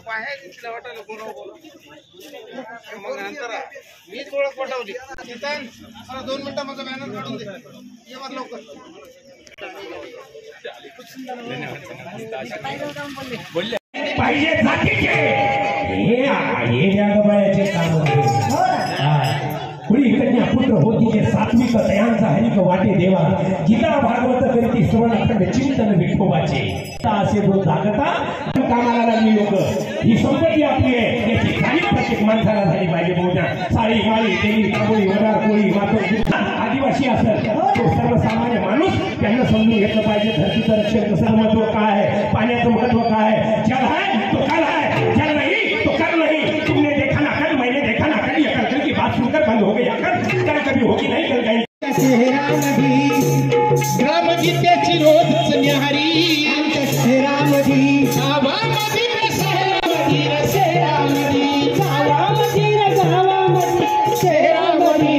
पाहायचं तिला वाटायला कोण मग नंतर मीच ओळख पटवली. चेतन मला 2 मिनिटं माझा बॅनर काढून दे. ये मग लवकर. पाहिजे जातीचे हे जगबायाचे काम पुढी कन्या पुत्र होतीचे सात्विक दयांचा हरिक वाटे देवा गीता भागवत करीती श्रवणाखंड चिंतन विठोबाचे असे जो जागता कामाला लागली लोक ही संपत्ती आपली आहे याची जाणीव प्रत्येक माणसाला झाली पाहिजे. बहुधा साळी माळी देवी तांबोळी वडार कोळी मातो आदिवासी असेल तो सर्वसामान्य माणूस त्यांना समजून घेतलं पाहिजे. धरतीचं रक्षण कसं महत्व काय आहे, पाण्याचं महत्व काय आहे. जल है तो कल है, जल नहीं तो कल नहीं. तुमने देखा ना कल, मैंने देखा ना कल. ये कल की बात सुनकर बंद हो गई. कल कभी होगी नहीं, कल गई. ग्रामगीतेची रोजच न्याहारी आमच्या शहरामध्ये गावामध्ये शहरामध्ये शहरामध्ये गावामध्ये शहरामध्ये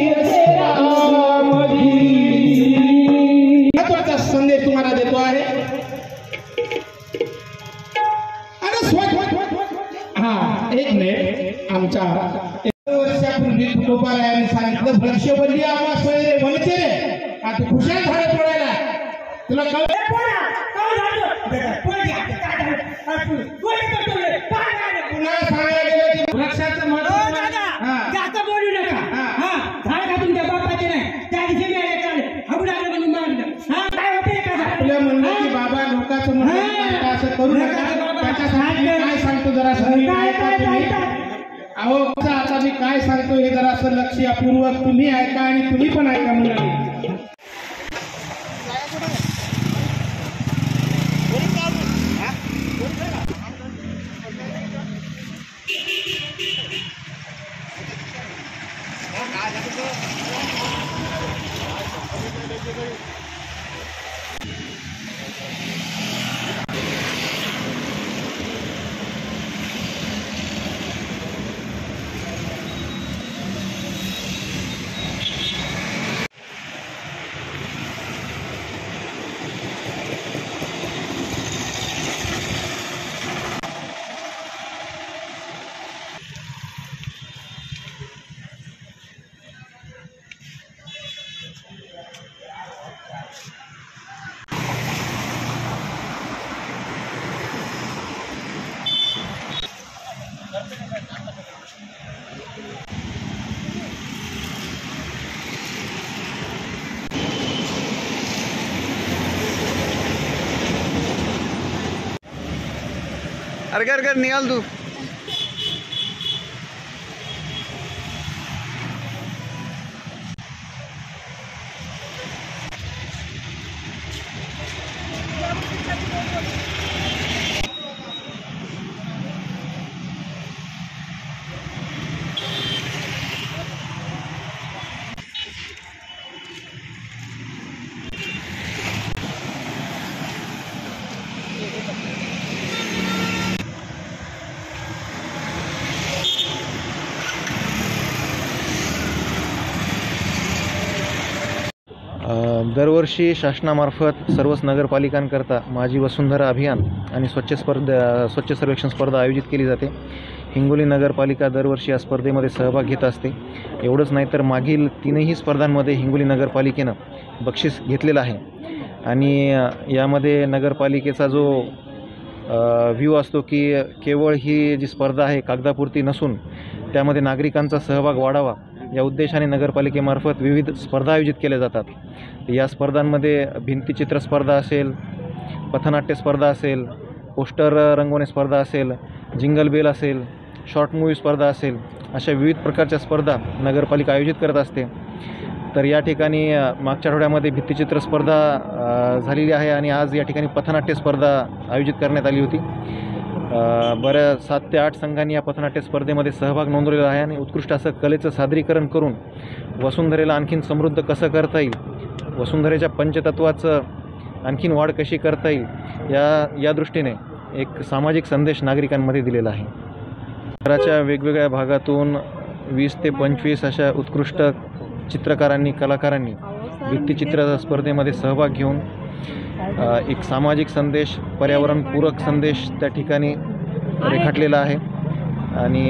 महत्वाचा संदेश तुम्हाला देतो आहे. हा एक मिनिट. आमच्या वर्षापूर्वी तुकोबारायांनी सांगितलं वृक्षवल्ली आम्हा सोयरे वनचे रे. आता खुशाल झाडे तोडायला तुला पुन्हा सांगायला गेलं की वृक्षाचं महत्व जास्त बोलू नका. झाड का तुमच्या बापाचे नाही. त्या दिवशी मी आले चालेल हबुडाला म्हणून मारलं. काय होते आपल्या म्हणलं की बाबा लोकांचं म्हणणं असं करू नका. त्याच्यासाठी मी काय सांगतो जरा अहो आता मी काय सांगतो हे जरा असं लक्षपूर्वक तुम्ही ऐका आणि तुम्ही पण ऐका मुलांनी. अरे कर निकाल तू. दरवर्षी शासनामार्फत सर्वच नगरपालिकांकरता माझी वसुंधरा अभियान आणि स्वच्छ सर्वेक्षण स्पर्धा आयोजित केली जाते. हिंगोली नगरपालिका दरवर्षी या स्पर्धेमध्ये सहभाग घेत असते. एवढंच नाही तर मागील 3ही स्पर्धांमध्ये हिंगोली नगरपालिकेनं बक्षीस घेतलेलं आहे. आणि यामध्ये नगरपालिकेचा जो व्ह्यू असतो की केवळ ही जी स्पर्धा आहे कागदापुरती नसून त्यामध्ये नागरिकांचा सहभाग वाढावा या उद्देशाने नगरपालिकेमार्फत विविध स्पर्धा आयोजित केल्या जातात. या स्पर्धांमध्ये भिंतीचित्र स्पर्धा असेल, पथनाट्य स्पर्धा असेल, पोस्टर रंगवणे स्पर्धा असेल, जिंगल बेल असेल, शॉर्ट मूव्ही स्पर्धा असेल, अशा विविध प्रकारच्या स्पर्धा नगरपालिका आयोजित करत असते. तर या ठिकाणी मागच्या आठवड्यामध्ये भित्तिचित्र स्पर्धा झालेली आहे आणि आज या ठिकाणी पथनाट्य स्पर्धा आयोजित करण्यात आली होती. बऱ्या 7 ते 8 संघांनी या पथनाट्य स्पर्धेमध्ये सहभाग नोंदवलेला आहे आणि उत्कृष्ट असं कलेचं सादरीकरण करून वसुंधरेला आणखीन समृद्ध कसं करता येईल, वसुंधरेच्या पंचतत्वाचं आणखीन वाढ कशी करता येईल या दृष्टीने एक सामाजिक संदेश नागरिकांमध्ये दिलेला आहे. शहराच्या वेगवेगळ्या भागातून 20 ते 25 अशा उत्कृष्ट चित्रकारांनी, कलाकारांनी भित्तिचित्र स्पर्धेमध्ये सहभाग घेऊन एक सामाजिक संदेश, पर्यावरणपूरक संदेश त्या ठिकाणी रेखाटलेला आहे आणि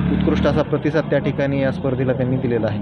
उत्कृष्ट असा प्रतिसाद त्या ठिकाणी या स्पर्धेला त्यांनी दिलेला आहे.